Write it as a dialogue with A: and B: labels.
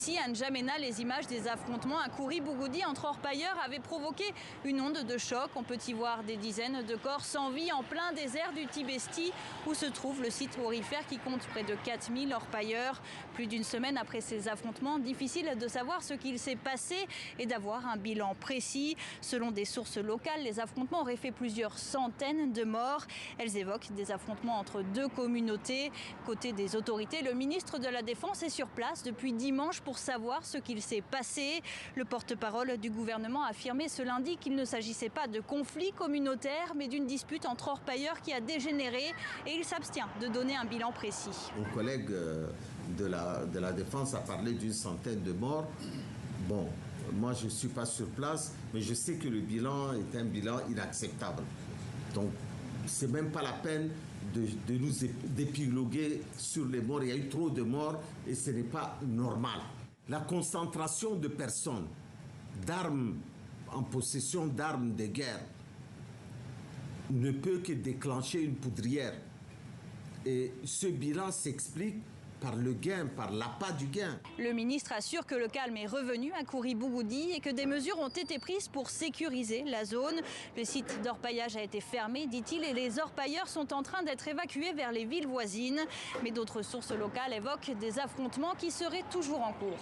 A: Ici, à N'Djamena, les images des affrontements à Kouri-Bougoudi entre orpailleurs avaient provoqué une onde de choc. On peut y voir des dizaines de corps sans vie en plein désert du Tibesti, où se trouve le site aurifère qui compte près de 4000 orpailleurs. Plus d'une semaine après ces affrontements, difficile de savoir ce qu'il s'est passé et d'avoir un bilan précis. Selon des sources locales, les affrontements auraient fait plusieurs centaines de morts. Elles évoquent des affrontements entre deux communautés. Côté des autorités, le ministre de la Défense est sur place depuis dimanche pour savoir ce qu'il s'est passé. Le porte-parole du gouvernement a affirmé ce lundi qu'il ne s'agissait pas de conflit communautaire, mais d'une dispute entre orpailleurs qui a dégénéré et il s'abstient de donner un bilan précis.
B: Mon collègue de la Défense a parlé d'une centaine de morts. Bon, moi je ne suis pas sur place, mais je sais que le bilan est un bilan inacceptable. Donc, c'est même pas la peine de nous d'épiloguer sur les morts. Il y a eu trop de morts et ce n'est pas normal. La concentration de personnes, d'armes, en possession d'armes de guerre, ne peut que déclencher une poudrière. Et ce bilan s'explique par le gain, par l'appât du gain.
A: Le ministre assure que le calme est revenu à Kouri-Bougoudi et que des mesures ont été prises pour sécuriser la zone. Le site d'orpaillage a été fermé, dit-il, et les orpailleurs sont en train d'être évacués vers les villes voisines. Mais d'autres sources locales évoquent des affrontements qui seraient toujours en cours.